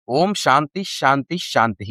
ఓం శాంతి శాంతి శాంతి.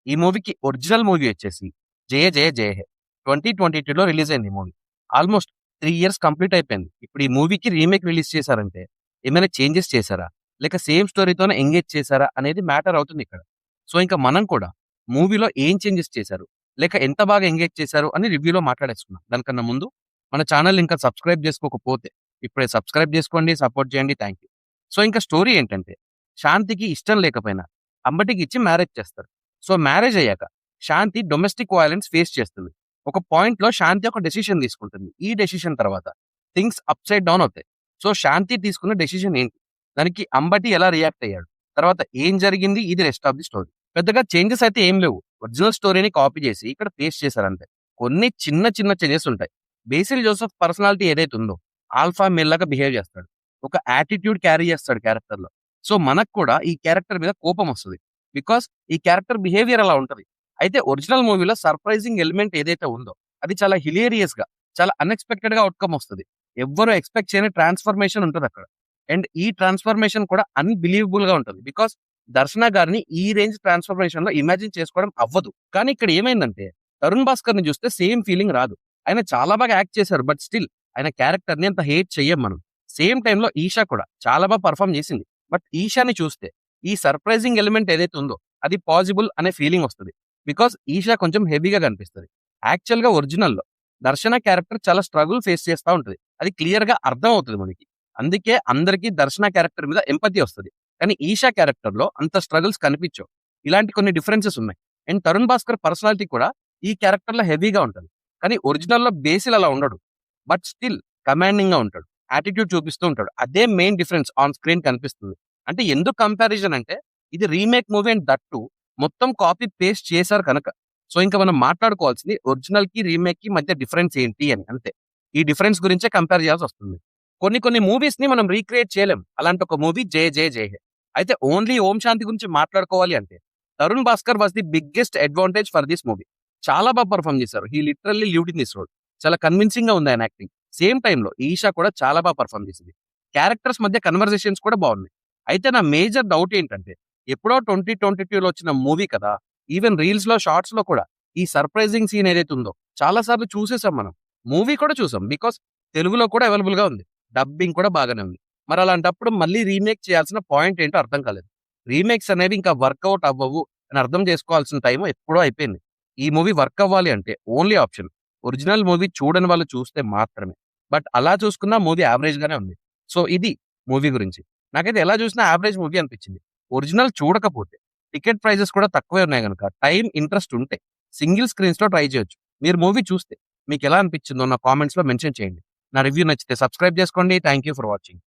ఈ మూవీకి original movie వచ్చేసి 'జయ జయ జయ హే' 2022లో రిలీజ్ అయింది ఈ మూవీ. ఆల్మోస్ట్ 3 ఇయర్స్ కంప్లీట్ అయిపోయింది. ఇప్పుడు ఈ మూవీకి రీమేక్ రిలీజ్ చేశారంటే ఏమైనా చేంజెస్ చేశారా? లేక సేమ్ స్టోరీతోనే ఎంగేజ్ చేశారా? అనేది మ్యాటర్ అవుతుంది ఇక్కడ. సో, ఇంక మనం కూడా మూవీలో ఏం చేంజెస్ చేశారు? లేక ఎంత బాగా ఎంగేజ్ చేశారు? అని రివ్యూలో మాట్లాడేసుకుందాం. దానికన్నా ముందు మన ఛానెల్‌ని ఇంకా సబ్స్క్రైబ్ చేసుకోకపోతే ఇప్పుడే సబ్స్క్రైబ్ చేసుకోండి. సపోర్ట్ చేయండి. Thank you. సో, ఇంకా స్టోరీ ఏంటంటే శాంతికి ఇష్టం లేకపోయినా అంబటికి ఇచ్చి మ్యారేజ్ చేస్తారు. సో, మ్యారేజ్ అయ్యాక శాంతి డొమెస్టిక్ వయలెన్స్ ఫేస్ చేస్తుంది. ఒక పాయింట్‌లో శాంతి ఒక డెసిషన్ తీసుకుంటుంది. ఈ డెసిషన్ తర్వాత థింగ్స్ అప్‌సైడ్ డౌన్ అవుతాయి. సో, శాంతి తీసుకున్న డెసిషన్ ఏంటి? దానికి అంబటి ఎలా రియాక్ట్ అయ్యాడు? తర్వాత ఏం జరిగింది? ఇది రెస్ట్ ఆఫ్ ది స్టోరీ. పెద్దగా చేంజెస్ అయితే ఏం లేవు. ఒరిజినల్ స్టోరీని కాపీ చేసి ఇక్కడ పేస్ట్ చేశారంతే. కొన్ని చిన్న చిన్న చేంజెస్ ఉంటాయి. బేసిల్ జోసెఫ్ పర్సనాలిటీ ఏదైతే ఉందో ఆల్ఫా మేల్ లాగా బిహేవ్ చేస్తాడు. ఒక యాటిట్యూడ్ క్యారీ చేస్తాడు క్యారెక్టర్‌లో. సో, మనకు కూడా ఈ క్యారెక్టర్ మీద కోపమొస్తది. బికాస్ ఈ క్యారెక్టర్ బిహేవియర్ అలా ఉంటది. అయితే ఒరిజినల్ మూవీలో సర్ప్రైజింగ్ ఎలిమెంట్ ఏదైతే ఉందో, అది చాలా హిలేరియస్‌గా, చాలా అన్‌ఎక్స్‌పెక్టెడ్‌గా ఔట్‌కమ్ వస్తది. ఎవ్వరు ఎక్స్‌పెక్ట్ చేయని ట్రాన్స్‌ఫర్మేషన్ ఉంటదక్కడ. అండ్ ఈ ట్రాన్స్‌ఫర్మేషన్ కూడా అన్‌బిలీవబుల్‌గా ఉంటది. బికాస్ దర్శన గారిని ఈ రేంజ్ ట్రాన్స్‌ఫర్మేషన్‌లో ఇమాజిన్ చేసుకోవడం అవ్వదు. కానీ ఇక్కడ ఏమైందంటే, తరుణ్ భాస్కర్‌ని చూస్తే సేమ్ ఫీలింగ్ రాదు. ఆయన చాలా బాగా యాక్ట్ చేశారు. బట్ స్టిల్ ఆయన క్యారెక్టర్‌ని అంత హేట్ చెయ్యం మనం. సేమ్ టైమ్‌లో ఈషా కూడా చాలా బాగా పెర్ఫార్మ్ చేసింది. బట్ ఈషాని చూస్తే ఈ సర్ప్రైజింగ్ ఎలిమెంట్ ఏదైతే ఉందో అది పాజిబుల్ అనే ఫీలింగ్ వస్తది. బికాస్ ఈషా కొంచెం హెవీగా కనిపిస్తది. యాక్చువల్‌గా ఒరిజినల్‌లో దర్శన క్యారెక్టర్ చాలా స్ట్రగుల్ ఫేస్ చేస్తా ఉంటది. అది క్లియర్‌గా అర్థం అవుతది మనకి. అందుకే అందరికీ దర్శన క్యారెక్టర్ మీద ఎంపతి వస్తది. కానీ ఈషా క్యారెక్టర్‌లో అంత స్ట్రగుల్స్ కనిపించవు. ఇలాంటి కొన్ని డిఫరెన్సెస్ ఉన్నాయి. అండ్ తరుణ్ భాస్కర్ పర్సనాలిటీ కూడా ఈ క్యారెక్టర్‌లో హెవీగా ఉంటది. కానీ ఒరిజినల్‌లో బేసిల్ అలా ఉండడు. బట్ స్టిల్ కమాండింగ్‌గా ఉంటాడు. యాటిట్యూడ్ చూపిస్తూ ఉంటాడు. అదే మెయిన్ డిఫరెన్స్ ఆన్ స్క్రీన్ కనిపిస్తుంది. అంటే ఎందుకు కంపారిజన్ అంటే ఇది remake movie and that two మొత్తం కాపీ పేస్ట్ చేశారు కనుక. సో, ఇంక మనం మాట్లాడుకోవాల్సింది ఒరిజినల్‌కి, రీమేక్‌కి మధ్య డిఫరెన్స్ ఏంటి అని అంతే. ఈ డిఫరెన్స్ గురించే కంపేర్ చేయాల్సొస్తుంది. కొన్ని కొన్ని మూవీస్‌ని మనం రీక్రియేట్ చేయలేం. అలాంటి ఒక మూవీ 'జయ జయ జయ హే'. అయితే ఓన్లీ 'ఓం శాంతి' గురించి మాట్లాడుకోవాలి అంటే Tarun Bhaskar was the biggest advantage for this movie. చాలా బాగా పెర్ఫార్మ్ చేశారు. He literally lived in this role. చాలా కన్విన్సింగ్‌గా ఉంది ఆయన యాక్టింగ్. సేమ్ టైమ్‌లో ఈషా కూడా చాలా బాగా పెర్ఫార్మ్ చేసింది. క్యారెక్టర్స్ మధ్య కన్వర్జేషన్స్ కూడా బాగున్నాయి. అయితే నా మేజర్ డౌట్ ఏంటంటే ఎప్పుడో 2022లో వచ్చిన మూవీ కదా! ఈవెన్ రీల్స్‌లో, షార్ట్స్‌లో కూడా ఈ సర్ప్రైజింగ్ సీన్ ఏదైతే ఉందో చాలా సార్లు చూసేసాం మనం. మూవీ కూడా చూసాం. బికాస్ తెలుగులో కూడా అవైలబుల్‌గా ఉంది. డబ్బింగ్ కూడా బాగానే ఉంది. మరి అలాంటప్పుడు మళ్ళీ రీమేక్ చేయాల్సిన పాయింట్ ఏంటో అర్థం కాలేదు. రీమేక్స్ అనేవి ఇంకా వర్కౌట్ అవ్వవు అని అర్థం చేసుకోవాల్సిన టైం ఎప్పుడో అయిపోయింది. ఈ మూవీ వర్క్ అవ్వాలి అంటే ఓన్లీ ఆప్షన్ ఒరిజినల్ మూవీ చూడని వాళ్ళు చూస్తే మాత్రమే. బట్ అలా చూసుకున్నా మూవీ యావరేజ్ గానే ఉంది. సో, ఇది మూవీ గురించి. నాకైతే ఎలా చూసినా యావరేజ్ మూవీ అనిపించింది. ఒరిజినల్ చూడకపోతే టికెట్ ప్రైజెస్ కూడా తక్కువే ఉన్నాయి గనుక టైం, ఇంట్రెస్ట్ ఉంటే సింగిల్ స్క్రీన్స్‌లో ట్రై చేయొచ్చు. మీరు మూవీ చూస్తే మీకెలా అనిపించిందో నా కామెంట్స్‌లో మెన్షన్ చేయండి. నా రివ్యూ నచ్చితే సబ్స్క్రైబ్ చేసుకోండి. Thank you for watching.